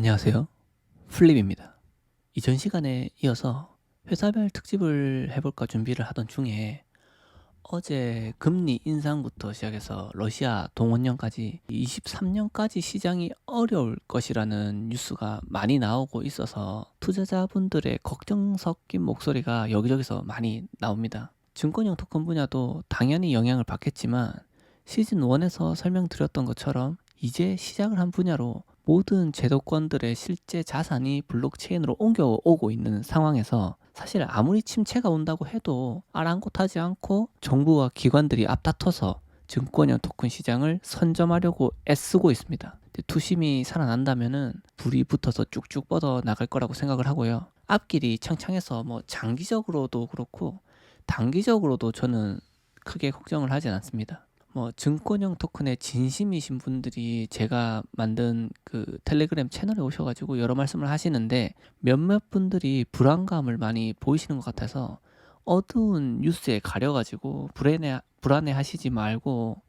안녕하세요. 플립입니다. 이전 시간에 이어서 회사별 특집을 해볼까 준비를 하던 중에 어제 금리 인상부터 시작해서 러시아 동원령까지 23년까지 시장이 어려울 것이라는 뉴스가 많이 나오고 있어서 투자자분들의 걱정 섞인 목소리가 여기저기서 많이 나옵니다. 증권형 토큰 분야도 당연히 영향을 받겠지만 시즌 1에서 설명드렸던 것처럼 이제 시작을 한 분야로 모든 제도권들의 실제 자산이 블록체인으로 옮겨오고 있는 상황에서 사실 아무리 침체가 온다고 해도 아랑곳하지 않고 정부와 기관들이 앞다퉈서 증권형 토큰 시장을 선점하려고 애쓰고 있습니다. 투심이 살아난다면은 불이 붙어서 쭉쭉 뻗어 나갈 거라고 생각을 하고요. 앞길이 창창해서 장기적으로도 그렇고 단기적으로도 저는 크게 걱정을 하진 않습니다. 증권형 토큰에 진심이신 분들이 제가 만든 그 텔레그램 채널에 오셔가지고 여러 말씀을 하시는데 몇몇 분들이 불안감을 많이 보이시는 것 같아서 어두운 뉴스에 가려가지고 불안해 하시지 말고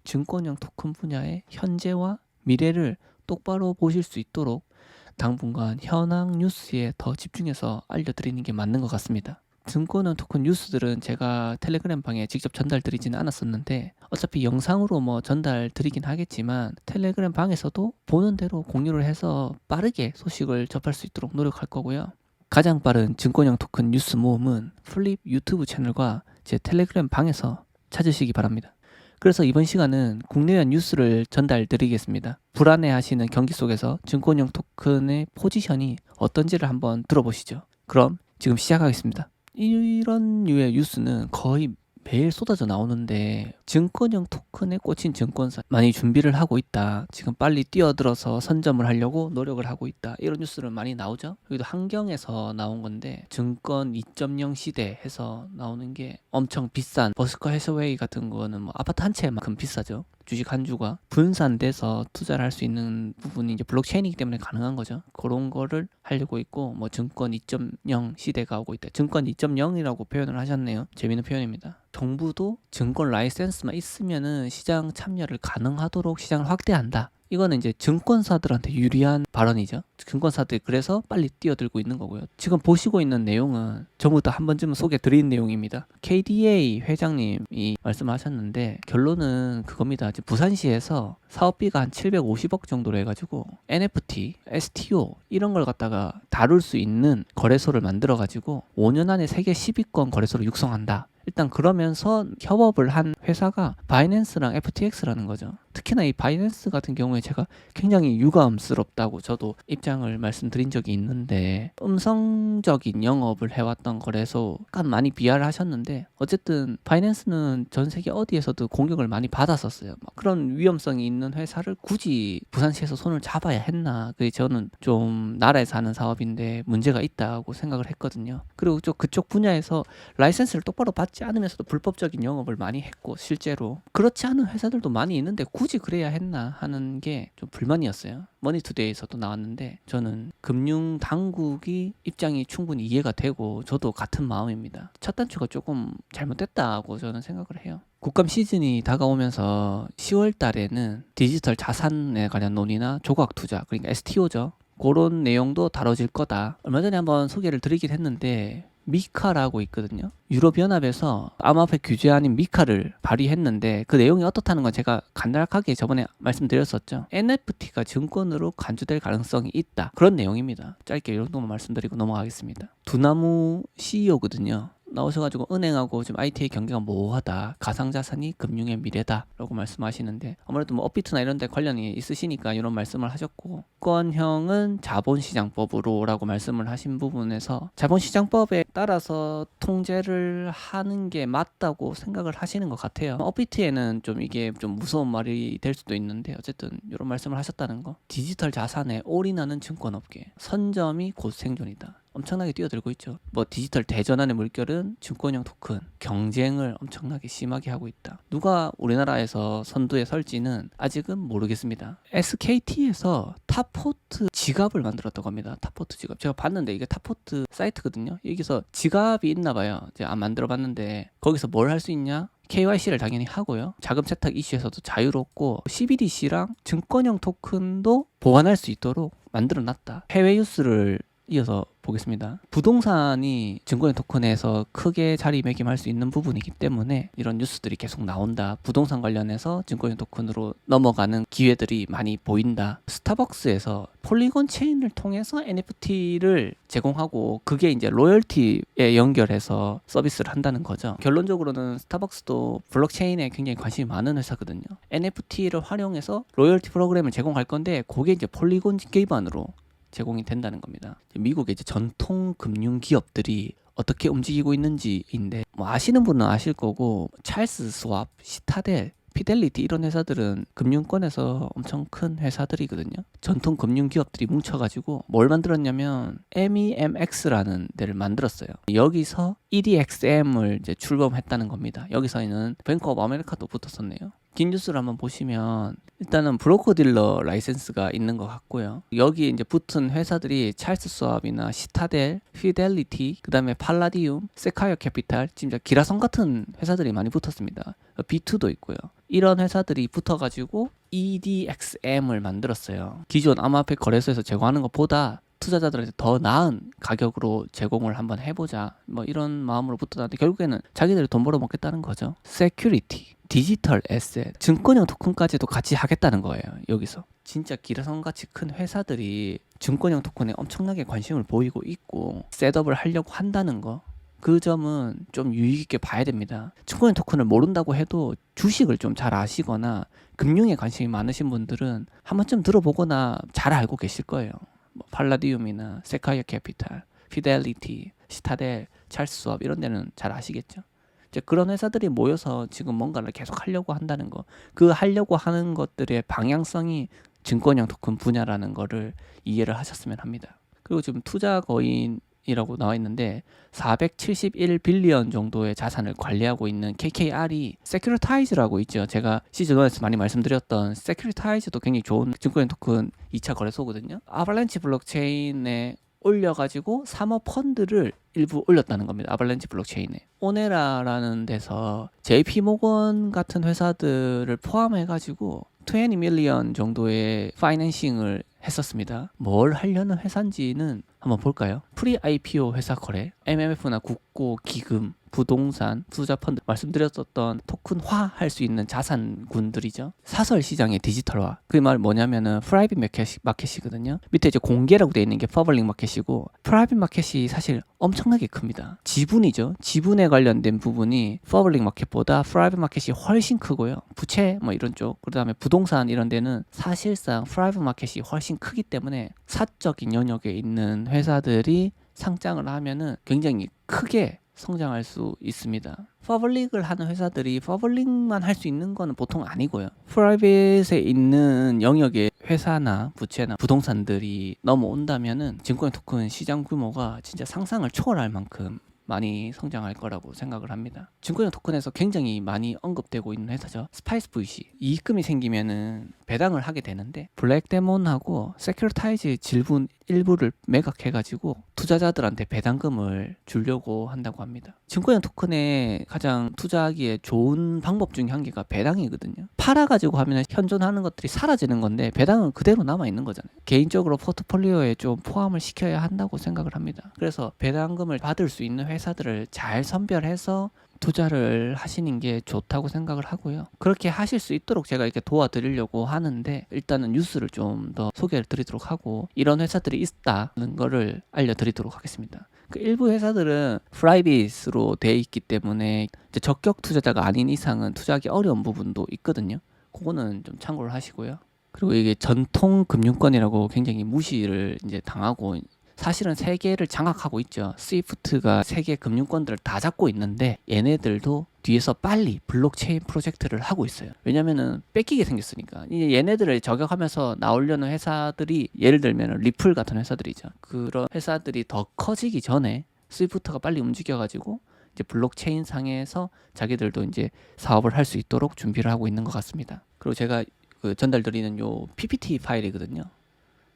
증권형 토큰 분야의 현재와 미래를 똑바로 보실 수 있도록 당분간 현황 뉴스에 더 집중해서 알려드리는 게 맞는 것 같습니다. 증권형 토큰 뉴스들은 제가 텔레그램 방에 직접 전달 드리지는 않았었는데 어차피 영상으로 전달 드리긴 하겠지만 텔레그램 방에서도 보는 대로 공유를 해서 빠르게 소식을 접할 수 있도록 노력할 거고요. 가장 빠른 증권형 토큰 뉴스 모음은 플립 유튜브 채널과 제 텔레그램 방에서 찾으시기 바랍니다. 그래서 이번 시간은 국내외 뉴스를 전달 드리겠습니다. 불안해하시는 경기 속에서 증권형 토큰의 포지션이 어떤지를 한번 들어보시죠. 그럼 지금 시작하겠습니다. 이런 류의 뉴스는 거의 매일 쏟아져 나오는데 증권형 토큰에 꽂힌 증권사 많이 준비를 하고 있다. 지금 빨리 뛰어들어서 선점을 하려고 노력을 하고 있다. 이런 뉴스를 많이 나오죠. 여기도 한경에서 나온 건데 증권 2.0 시대 해서 나오는 게 엄청 비싼 버스커 해서웨이 같은 거는 아파트 한 채만큼 비싸죠. 주식 한 주가 분산돼서 투자를 할 수 있는 부분이 이제 블록체인이기 때문에 가능한 거죠. 그런 거를 하려고 있고 증권 2.0 시대가 오고 있다. 증권 2.0이라고 표현을 하셨네요. 재미있는 표현입니다. 정부도 증권 라이센스만 있으면은 시장 참여를 가능하도록 시장을 확대한다. 이거는 이제 증권사들한테 유리한 발언이죠. 증권사들이 그래서 빨리 뛰어들고 있는 거고요. 지금 보시고 있는 내용은 전부 다 한 번쯤은 소개 드린 내용입니다. KDA 회장님이 말씀하셨는데 결론은 그겁니다. 부산시에서 사업비가 한 750억 정도로 해가지고 NFT, STO 이런 걸 갖다가 다룰 수 있는 거래소를 만들어가지고 5년 안에 세계 10위권 거래소를 육성한다. 일단 그러면서 협업을 한 회사가 바이낸스랑 FTX라는 거죠. 특히나 이 바이낸스 같은 경우에 제가 굉장히 유감스럽다고 저도 입장을 말씀드린 적이 있는데 음성적인 영업을 해왔던 거래소 약간 많이 비하를 하셨는데 어쨌든 바이낸스는 전 세계 어디에서도 공격을 많이 받았었어요. 그런 위험성이 있는 회사를 굳이 부산시에서 손을 잡아야 했나. 그게 저는 좀 나라에서 하는 사업인데 문제가 있다고 생각을 했거든요. 그리고 그쪽 분야에서 라이센스를 똑바로 받지 않으면서도 불법적인 영업을 많이 했고 실제로 그렇지 않은 회사들도 많이 있는데 굳이 그래야 했나 하는 게 좀 불만이었어요. 머니투데이에서도 나왔는데 저는 금융 당국이 입장이 충분히 이해가 되고 저도 같은 마음입니다. 첫 단추가 조금 잘못됐다고 저는 생각을 해요. 국감 시즌이 다가오면서 10월 달에는 디지털 자산에 관한 논의나 조각 투자, 그러니까 STO죠. 그런 내용도 다뤄질 거다. 얼마 전에 한번 소개를 드리긴 했는데 미카라고 있거든요. 유럽연합에서 암호화폐 규제안인 미카를 발의했는데 그 내용이 어떻다는 건 제가 간략하게 저번에 말씀드렸었죠. NFT가 증권으로 간주될 가능성이 있다. 그런 내용입니다. 짧게 이 정도만 말씀드리고 넘어가겠습니다. 두나무 CEO거든요. 나오셔가지고 은행하고 지금 IT의 경계가 모호하다. 가상자산이 금융의 미래다. 라고 말씀하시는데 아무래도 업비트나 이런 데 관련이 있으시니까 이런 말씀을 하셨고 권형은 자본시장법으로 라고 말씀을 하신 부분에서 자본시장법에 따라서 통제를 하는 게 맞다고 생각을 하시는 것 같아요. 업비트에는 좀 이게 좀 무서운 말이 될 수도 있는데 어쨌든 이런 말씀을 하셨다는 거. 디지털 자산에 올인하는 증권업계 선점이 곧 생존이다. 엄청나게 뛰어들고 있죠. 디지털 대전환의 물결은 증권형 토큰 경쟁을 엄청나게 심하게 하고 있다. 누가 우리나라에서 선두에 설지는 아직은 모르겠습니다. SKT에서 타포트 지갑을 만들었다고 합니다. 타포트 지갑. 제가 봤는데 이게 타포트 사이트거든요. 여기서 지갑이 있나 봐요. 제가 안 만들어 봤는데 거기서 뭘 할 수 있냐? KYC를 당연히 하고요. 자금 세탁 이슈에서도 자유롭고 CBDC랑 증권형 토큰도 보관할 수 있도록 만들어 놨다. 해외 뉴스를 이어서 보겠습니다. 부동산이 증권형 토큰에서 크게 자리매김할 수 있는 부분이기 때문에 이런 뉴스들이 계속 나온다. 부동산 관련해서 증권형 토큰으로 넘어가는 기회들이 많이 보인다. 스타벅스에서 폴리곤 체인을 통해서 NFT를 제공하고 그게 이제 로열티에 연결해서 서비스를 한다는 거죠. 결론적으로는 스타벅스도 블록체인에 굉장히 관심이 많은 회사거든요. NFT를 활용해서 로열티 프로그램을 제공할 건데 그게 이제 폴리곤 기반으로 제공이 된다는 겁니다. 미국의 이제 전통 금융 기업들이 어떻게 움직이고 있는지인데 뭐 아시는 분은 아실 거고 찰스 스왑, 시타델, 피델리티 이런 회사들은 금융권에서 엄청 큰 회사들이거든요. 전통 금융 기업들이 뭉쳐가지고 뭘 만들었냐면 MEMX라는 데를 만들었어요. 여기서 EDXM을 이제 출범했다는 겁니다. 여기서는 뱅크 오브 아메리카도 붙었었네요. 긴 뉴스를 한번 보시면 일단은 브로커딜러 라이센스가 있는 것 같고요. 여기 이제 붙은 회사들이 찰스 스왑이나 시타델, 피델리티, 그 다음에 팔라디움, 세카이어 캐피탈, 진짜 기라성 같은 회사들이 많이 붙었습니다. B2도 있고요. 이런 회사들이 붙어가지고 EDXM을 만들었어요. 기존 암호화폐 거래소에서 제공하는 것보다 투자자들한테 더 나은 가격으로 제공을 한번 해보자 뭐 이런 마음으로 붙었는데 결국에는 자기들이 돈 벌어먹겠다는 거죠. 세큐리티, 디지털 에셋, 증권형 토큰까지도 같이 하겠다는 거예요. 여기서 진짜 기라성같이 큰 회사들이 증권형 토큰에 엄청나게 관심을 보이고 있고 셋업을 하려고 한다는 거, 그 점은 좀 유의 깊게 봐야 됩니다. 증권형 토큰을 모른다고 해도 주식을 좀 잘 아시거나 금융에 관심이 많으신 분들은 한 번쯤 들어보거나 잘 알고 계실 거예요. 뭐 팔라디움이나 세카이어 캐피탈, 피델리티, 시타델, 찰스 스왑 이런 데는 잘 아시겠죠. 이제 그런 회사들이 모여서 지금 뭔가를 계속 하려고 한다는 거, 그 하려고 하는 것들의 방향성이 증권형 토큰 분야라는 거를 이해를 하셨으면 합니다. 그리고 지금 투자 거인이라고 나와 있는데 471빌리언 정도의 자산을 관리하고 있는 KKR이 세큐리타이즈라고 있죠. 제가 시즌1에서 많이 말씀드렸던 세큐리타이즈도 굉장히 좋은 증권형 토큰 2차 거래소거든요. 아발란치 블록체인에 올려가지고 사모펀드를 일부 올렸다는 겁니다. 아발란치 블록체인에. 오네라라는 데서 JP모건 같은 회사들을 포함해가지고 20 밀리언 정도의 파이낸싱을 했었습니다. 뭘 하려는 회사인지는 한번 볼까요? 프리 IPO 회사 거래, MMF나 국고, 기금, 부동산, 투자펀드, 말씀드렸었던 토큰화 할 수 있는 자산군들이죠. 사설 시장의 디지털화. 그 말 뭐냐면은 프라이빗 마켓이거든요. 밑에 이제 공개라고 되어 있는 게 퍼블릭 마켓이고, 프라이빗 마켓이 사실 엄청나게 큽니다. 지분이죠. 지분에 관련된 부분이 퍼블릭 마켓보다 프라이빗 마켓이 훨씬 크고요. 부채 뭐 이런 쪽, 그 다음에 부동산 이런 데는 사실상 프라이빗 마켓이 훨씬 크기 때문에 사적인 영역에 있는 회사들이 상장을 하면은 굉장히 크게 성장할 수 있습니다. 퍼블릭을 하는 회사들이 퍼블릭만 할 수 있는 거는 보통 아니고요. 프라이빗에 있는 영역의 회사나 부채나 부동산들이 넘어온다면은 증권 토큰 시장 규모가 진짜 상상을 초월할 만큼 많이 성장할 거라고 생각을 합니다. 증권형 토큰에서 굉장히 많이 언급되고 있는 회사죠. 스파이스 VC. 이익금이 생기면은 배당을 하게 되는데 블랙데몬하고 세큐리타이즈 질분 일부를 매각해가지고 투자자들한테 배당금을 주려고 한다고 합니다. 증권형 토큰에 가장 투자하기에 좋은 방법 중에 한 개가 배당이거든요. 팔아가지고 하면 현존하는 것들이 사라지는 건데 배당은 그대로 남아있는 거잖아요. 개인적으로 포트폴리오에 좀 포함을 시켜야 한다고 생각을 합니다. 그래서 배당금을 받을 수 있는 회사들을 잘 선별해서 투자를 하시는 게 좋다고 생각을 하고요. 그렇게 하실 수 있도록 제가 이렇게 도와드리려고 하는데 일단은 뉴스를 좀 더 소개를 드리도록 하고 이런 회사들이 있다는 거를 알려드리도록 하겠습니다. 그 일부 회사들은 프라이빗으로 돼 있기 때문에 이제 적격 투자자가 아닌 이상은 투자하기 어려운 부분도 있거든요. 그거는 좀 참고를 하시고요. 그리고 이게 전통 금융권이라고 굉장히 무시를 이제 당하고 사실은 세계를 장악하고 있죠. 스위프트가 세계 금융권들을 다 잡고 있는데 얘네들도 뒤에서 빨리 블록체인 프로젝트를 하고 있어요. 왜냐면은 뺏기게 생겼으니까. 이제 얘네들을 저격하면서 나오려는 회사들이 예를 들면 리플 같은 회사들이죠. 그런 회사들이 더 커지기 전에 스위프트가 빨리 움직여가지고 이제 블록체인 상에서 자기들도 이제 사업을 할 수 있도록 준비를 하고 있는 것 같습니다. 그리고 제가 그 전달드리는 요 PPT 파일이거든요.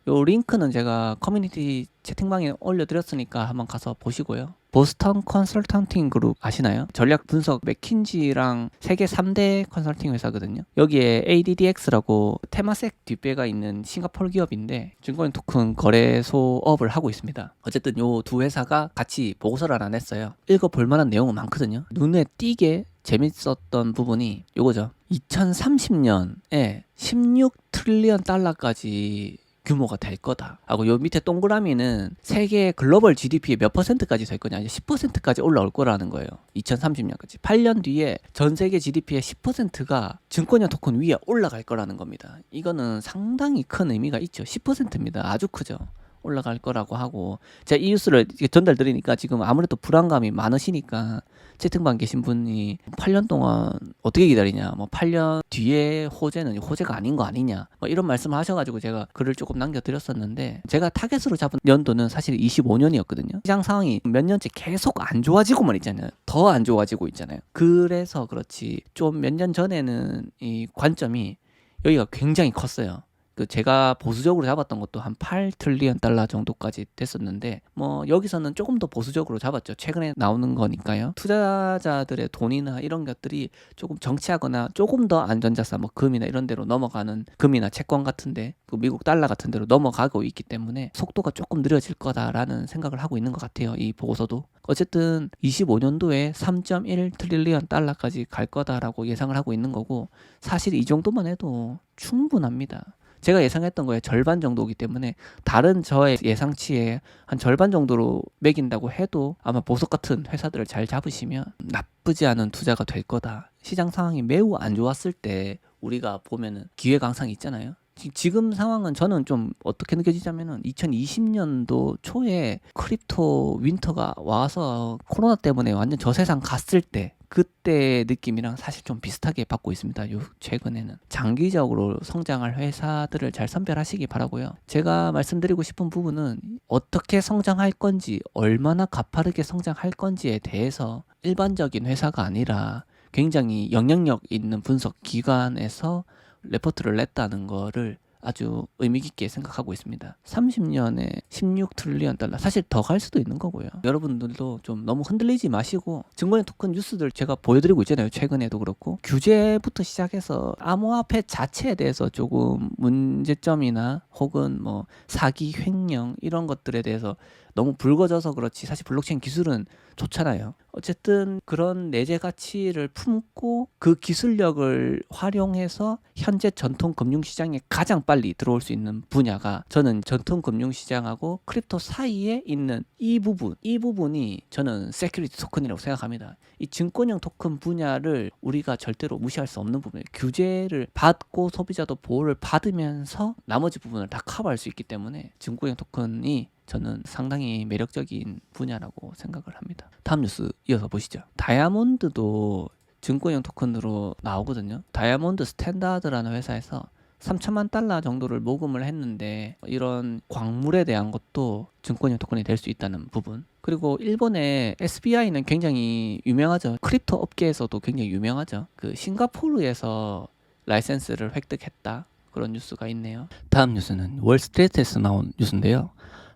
요 링크는 제가 커뮤니티 채팅방에 올려드렸으니까 한번 가서 보시고요. 보스턴 컨설턴팅 그룹 아시나요? 전략 분석 맥킨지랑 세계 3대 컨설팅 회사거든요. 여기에 ADDX라고 테마색 뒷배가 있는 싱가포르 기업인데 증권 토큰 거래소업을 하고 있습니다. 어쨌든 요 두 회사가 같이 보고서를 하나 냈어요. 읽어볼 만한 내용은 많거든요. 눈에 띄게 재밌었던 부분이 요거죠. 2030년에 16 트릴리언 달러까지 규모가 될 거다 하고, 요 밑에 동그라미는 세계 글로벌 GDP의 몇 퍼센트까지 될 거냐, 이제 10%까지 올라올 거라는 거예요. 2030년까지 8년 뒤에 전 세계 GDP의 10%가 증권형 토큰 위에 올라갈 거라는 겁니다. 이거는 상당히 큰 의미가 있죠. 10%입니다. 아주 크죠. 올라갈 거라고 하고, 제가 이 뉴스를 전달 드리니까 지금 아무래도 불안감이 많으시니까 채팅방 계신 분이 8년 동안 어떻게 기다리냐, 뭐 8년 뒤에 호재는 호재가 아닌 거 아니냐, 뭐 이런 말씀을 하셔가지고 제가 글을 조금 남겨드렸었는데, 제가 타겟으로 잡은 연도는 사실 25년이었거든요. 시장 상황이 몇 년째 계속 안 좋아지고만 있잖아요. 더 안 좋아지고 있잖아요. 그래서 그렇지 좀 몇 년 전에는 이 관점이 여기가 굉장히 컸어요. 그 제가 보수적으로 잡았던 것도 한 8트릴리언 달러 정도까지 됐었는데, 뭐 여기서는 조금 더 보수적으로 잡았죠. 최근에 나오는 거니까요. 투자자들의 돈이나 이런 것들이 조금 정치하거나 조금 더 안전자산, 뭐 금이나 이런 데로 넘어가는, 금이나 채권 같은데, 그 미국 달러 같은 데로 넘어가고 있기 때문에 속도가 조금 느려질 거다라는 생각을 하고 있는 것 같아요. 이 보고서도. 어쨌든 25년도에 3.1 트릴리언 달러까지 갈 거다라고 예상을 하고 있는 거고, 사실 이 정도만 해도 충분합니다. 제가 예상했던 거에 절반 정도이기 때문에 다른 저의 예상치의 한 절반 정도로 매긴다고 해도 아마 보석 같은 회사들을 잘 잡으시면 나쁘지 않은 투자가 될 거다. 시장 상황이 매우 안 좋았을 때 우리가 보면은 기회가 항상 있잖아요. 지금 상황은 저는 좀 어떻게 느껴지자면은 2020년도 초에 크립토 윈터가 와서 코로나 때문에 완전 저세상 갔을 때 그때 느낌이랑 사실 좀 비슷하게 받고 있습니다. 요 최근에는 장기적으로 성장할 회사들을 잘 선별하시기 바라고요. 제가 말씀드리고 싶은 부분은 어떻게 성장할 건지, 얼마나 가파르게 성장할 건지에 대해서 일반적인 회사가 아니라 굉장히 영향력 있는 분석 기관에서 레포트를 냈다는 거를 아주 의미 깊게 생각하고 있습니다. 30년에 16 트릴리언 달러, 사실 더 갈 수도 있는 거고요. 여러분들도 좀 너무 흔들리지 마시고, 증권의 토큰 뉴스들 제가 보여드리고 있잖아요. 최근에도 그렇고 규제부터 시작해서 암호화폐 자체에 대해서 조금 문제점이나 혹은 뭐 사기 횡령 이런 것들에 대해서 너무 붉어져서 그렇지 사실 블록체인 기술은 좋잖아요. 어쨌든 그런 내재 가치를 품고 그 기술력을 활용해서 현재 전통 금융시장에 가장 빨리 들어올 수 있는 분야가, 저는 전통 금융시장하고 크립토 사이에 있는 이 부분이 저는 세큐리티 토큰이라고 생각합니다. 이 증권형 토큰 분야를 우리가 절대로 무시할 수 없는 부분이에요. 규제를 받고 소비자도 보호를 받으면서 나머지 부분을 다 커버할 수 있기 때문에 증권형 토큰이 저는 상당히 매력적인 분야라고 생각을 합니다. 다음 뉴스 이어서 보시죠. 다이아몬드도 증권형 토큰으로 나오거든요. 다이아몬드 스탠다드라는 회사에서 3천만 달러 정도를 모금을 했는데, 이런 광물에 대한 것도 증권형 토큰이 될 수 있다는 부분. 그리고 일본의 SBI는 굉장히 유명하죠. 크립토 업계에서도 굉장히 유명하죠. 그 싱가포르에서 라이센스를 획득했다, 그런 뉴스가 있네요. 다음 뉴스는 월스트리트에서 나온 뉴스인데요.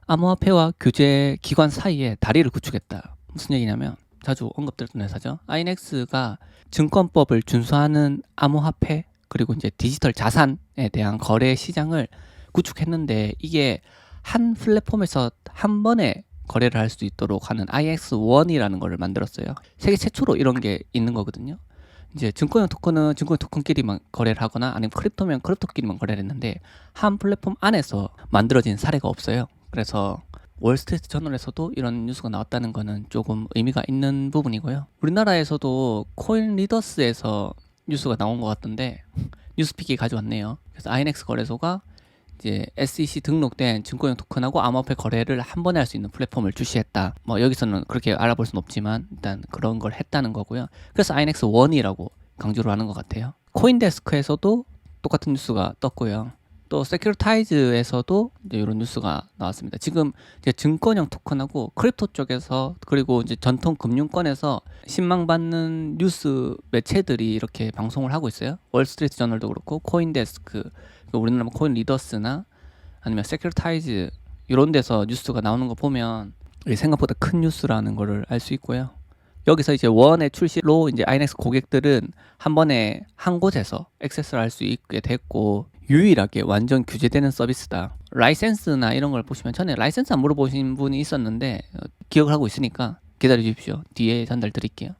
암호화폐와 규제 기관 사이에 다리를 구축했다. 무슨 얘기냐면 자주 언급됐던 회사죠. INX가 증권법을 준수하는 암호화폐 그리고 이제 디지털 자산에 대한 거래 시장을 구축했는데, 이게 한 플랫폼에서 한 번에 거래를 할 수 있도록 하는 IX1이라는 거를 만들었어요. 세계 최초로 이런 게 있는 거거든요. 이제 증권형 토큰은 증권형 토큰끼리만 거래를 하거나 아니면 크립토면 크립토끼리만 거래를 했는데, 한 플랫폼 안에서 만들어진 사례가 없어요. 그래서 월스트리트 저널에서도 이런 뉴스가 나왔다는 거는 조금 의미가 있는 부분이고요. 우리나라에서도 코인 리더스에서 뉴스가 나온 것 같던데 뉴스픽이 가져왔네요. 그래서 INX 거래소가 이제 SEC 등록된 증권형 토큰하고 암호화폐 거래를 한 번에 할 수 있는 플랫폼을 출시했다. 뭐 여기서는 그렇게 알아볼 수는 없지만 일단 그런 걸 했다는 거고요. 그래서 INX1이라고 강조를 하는 것 같아요. 코인데스크에서도 똑같은 뉴스가 떴고요. 또 세큐리타이즈에서도 이제 이런 뉴스가 나왔습니다. 지금 이제 증권형 토큰하고 크립토 쪽에서, 그리고 이제 전통 금융권에서 신망받는 뉴스 매체들이 이렇게 방송을 하고 있어요. 월스트리트 저널도 그렇고 코인데스크, 우리나라 코인 리더스나 아니면 세큐리타이즈 이런 데서 뉴스가 나오는 거 보면 생각보다 큰 뉴스라는 거를 알 수 있고요. 여기서 이제 원의 출시로 이제 아이넥스 고객들은 한 번에 한 곳에서 액세스를 할 수 있게 됐고, 유일하게 완전 규제되는 서비스다. 라이센스나 이런 걸 보시면, 전에 라이센스 안 물어보신 분이 있었는데 기억을 하고 있으니까 기다려 주십시오. 뒤에 전달 드릴게요.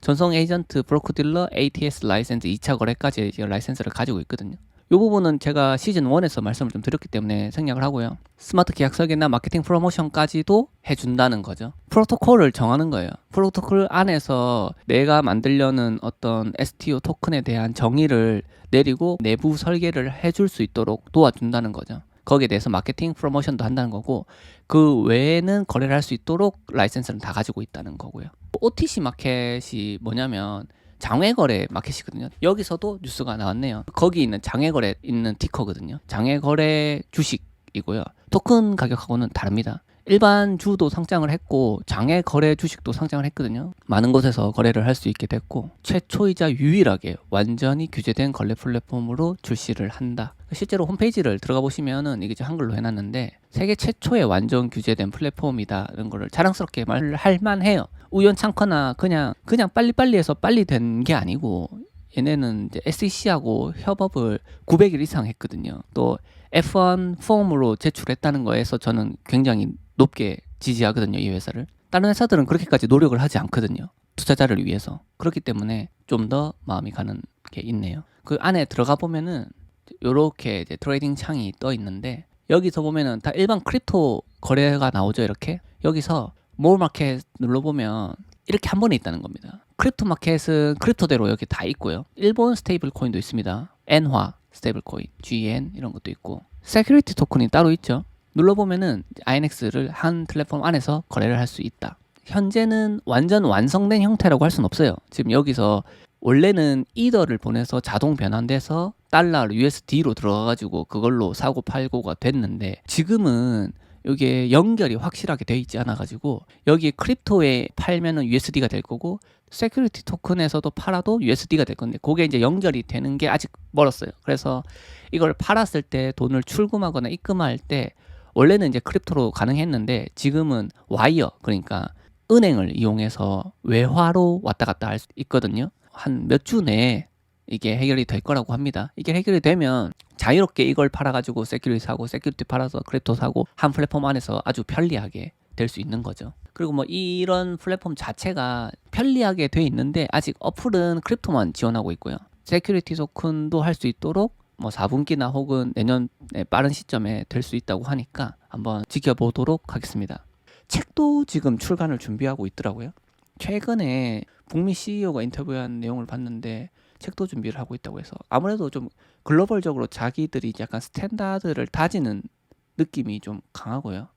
전송 에이전트, 브로커 딜러, ATS 라이센스 2차 거래까지 이제 라이센스를 가지고 있거든요. 이 부분은 제가 시즌 1에서 말씀을 좀 드렸기 때문에 생략을 하고요. 스마트 계약 설계나 마케팅 프로모션까지도 해준다는 거죠. 프로토콜을 정하는 거예요. 프로토콜 안에서 내가 만들려는 어떤 STO 토큰에 대한 정의를 내리고 내부 설계를 해줄 수 있도록 도와준다는 거죠. 거기에 대해서 마케팅 프로모션도 한다는 거고, 그 외에는 거래를 할 수 있도록 라이센스는 다 가지고 있다는 거고요. OTC 마켓이 뭐냐면 장외거래 마켓이거든요. 여기서도 뉴스가 나왔네요. 거기 있는 장외거래 있는 티커거든요. 장외거래 주식이고요. 토큰 가격하고는 다릅니다. 일반 주도 상장을 했고 장외거래 주식도 상장을 했거든요. 많은 곳에서 거래를 할 수 있게 됐고, 최초이자 유일하게 완전히 규제된 거래 플랫폼으로 출시를 한다. 실제로 홈페이지를 들어가 보시면은 이게 한글로 해놨는데, 세계 최초의 완전 규제된 플랫폼이다라는 거를 자랑스럽게 말할 만해요. 우연찮거나 그냥 빨리빨리 해서 빨리 된 게 아니고, 얘네는 이제 SEC하고 협업을 900일 이상 했거든요. 또 F1 폼으로 제출했다는 거에서 저는 굉장히 높게 지지하거든요, 이 회사를. 다른 회사들은 그렇게까지 노력을 하지 않거든요, 투자자를 위해서. 그렇기 때문에 좀 더 마음이 가는 게 있네요. 그 안에 들어가 보면은 요렇게 이제 트레이딩 창이 떠 있는데, 여기서 보면은 다 일반 크립토 거래가 나오죠. 이렇게 여기서 몰 마켓 눌러보면 이렇게 한 번에 있다는 겁니다. 크립토 마켓은 크립토대로 여기 다 있고요. 일본 스테이블 코인도 있습니다. 엔화 스테이블 코인, GN 이런 것도 있고, 세큐리티 토큰이 따로 있죠. 눌러보면은 INX를 한 플랫폼 안에서 거래를 할 수 있다. 현재는 완전 완성된 형태라고 할 수는 없어요. 지금 여기서 원래는 이더를 보내서 자동 변환돼서 달러, USD로 들어가가지고 그걸로 사고 팔고가 됐는데, 지금은 이게 연결이 확실하게 돼 있지 않아가지고 여기 크립토에 팔면은 USD가 될 거고, 세큐리티 토큰에서도 팔아도 USD가 될 건데, 그게 이제 연결이 되는 게 아직 멀었어요. 그래서 이걸 팔았을 때 돈을 출금하거나 입금할 때 원래는 이제 크립토로 가능했는데, 지금은 와이어, 그러니까 은행을 이용해서 외화로 왔다 갔다 할 수 있거든요. 한 몇 주 내에 이게 해결이 될 거라고 합니다. 이게 해결이 되면 자유롭게 이걸 팔아가지고 세큐리티 사고, 세큐리티 팔아서 크립토 사고, 한 플랫폼 안에서 아주 편리하게 될 수 있는 거죠. 그리고 뭐 이런 플랫폼 자체가 편리하게 돼 있는데, 아직 어플은 크립토만 지원하고 있고요. 세큐리티 토큰도 할 수 있도록 뭐 4분기나 혹은 내년 빠른 시점에 될 수 있다고 하니까 한번 지켜보도록 하겠습니다. 책도 지금 출간을 준비하고 있더라고요. 최근에 북미 CEO가 인터뷰한 내용을 봤는데 책도 준비를 하고 있다고 해서, 아무래도 좀 글로벌적으로 자기들이 약간 스탠다드를 다지는 느낌이 좀 강하고요.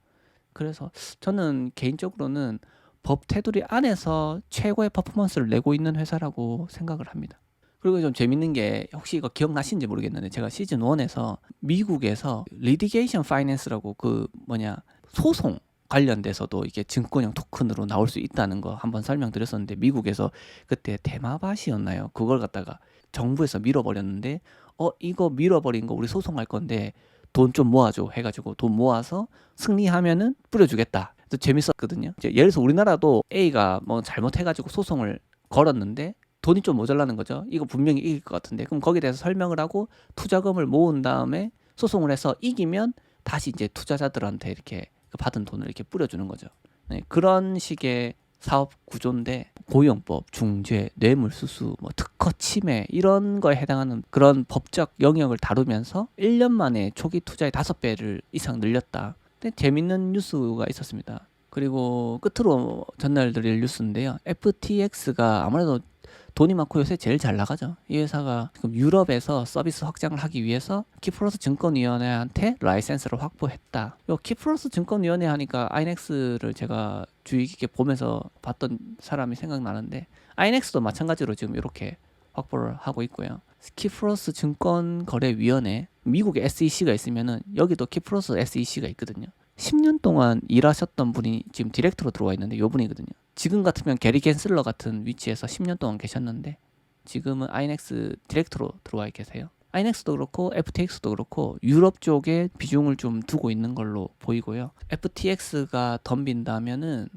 그래서 저는 개인적으로는 법 테두리 안에서 최고의 퍼포먼스를 내고 있는 회사라고 생각을 합니다. 그리고 좀 재밌는 게, 혹시 이거 기억나시는지 모르겠는데, 제가 시즌 1에서 미국에서 리디게이션 파이낸스라고 소송 관련돼서도 이게 증권형 토큰으로 나올 수 있다는 거 한번 설명드렸었는데, 미국에서 그때 테마밭이었나요? 그걸 갖다가 정부에서 밀어버렸는데, 이거 밀어버린 거 우리 소송할 건데 돈 좀 모아줘 해가지고 돈 모아서 승리하면은 뿌려주겠다. 재밌었거든요. 이제 예를 들어서 우리나라도 A가 뭐 잘못해가지고 소송을 걸었는데 돈이 좀 모자라는 거죠. 이거 분명히 이길 것 같은데, 그럼 거기에 대해서 설명을 하고 투자금을 모은 다음에 소송을 해서 이기면 다시 이제 투자자들한테 이렇게 받은 돈을 이렇게 뿌려주는 거죠. 네, 그런 식의 사업 구조인데, 고용법, 중죄, 뇌물수수, 뭐 특허 침해 이런 거에 해당하는 그런 법적 영역을 다루면서 1년 만에 초기 투자의 5배를 이상 늘렸다. 근데 재밌는 뉴스가 있었습니다. 그리고 끝으로 전달드릴 뉴스인데요. FTX가 아무래도 돈이 많고 요새 제일 잘 나가죠. 이 회사가 지금 유럽에서 서비스 확장을 하기 위해서 키프로스 증권위원회한테 라이센스를 확보했다. 요 키프로스 증권위원회 하니까 아이넥스를 제가 주의 깊게 보면서 봤던 사람이 생각나는데, 아이넥스도 마찬가지로 지금 이렇게 확보를 하고 있고요. 키프로스 증권거래위원회, 미국에 SEC가 있으면은 여기도 키프로스 SEC가 있거든요. 10년 동안 일하셨던 분이 지금 디렉터로 들어와 있는데 요 분이거든요. 지금 같으면 게리 겐슬러 같은 위치에서 10년 동안 계셨는데 지금은 아이넥스 디렉터로 들어와 계세요. 아이넥스도 그렇고 FTX도 그렇고 유럽 쪽에 비중을 좀 두고 있는 걸로 보이고요. FTX가 덤빈다면은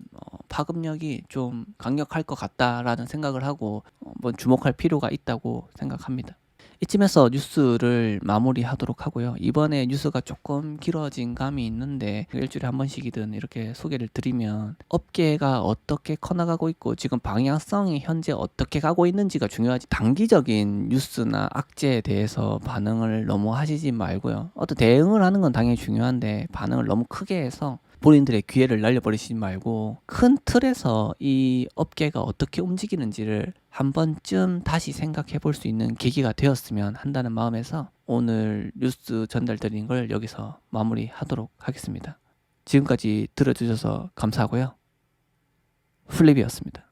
파급력이 좀 강력할 것 같다라는 생각을 하고 한번 주목할 필요가 있다고 생각합니다. 이쯤에서 뉴스를 마무리하도록 하고요. 이번에 뉴스가 조금 길어진 감이 있는데 일주일에 한 번씩이든 이렇게 소개를 드리면 업계가 어떻게 커나가고 있고 지금 방향성이 현재 어떻게 가고 있는지가 중요하지, 단기적인 뉴스나 악재에 대해서 반응을 너무 하시지 말고요. 어떤 대응을 하는 건 당연히 중요한데 반응을 너무 크게 해서 본인들의 기회를 날려버리시지 말고 큰 틀에서 이 업계가 어떻게 움직이는지를 한 번쯤 다시 생각해 볼 수 있는 계기가 되었으면 한다는 마음에서 오늘 뉴스 전달드린 걸 여기서 마무리하도록 하겠습니다. 지금까지 들어주셔서 감사하고요. 플립이었습니다.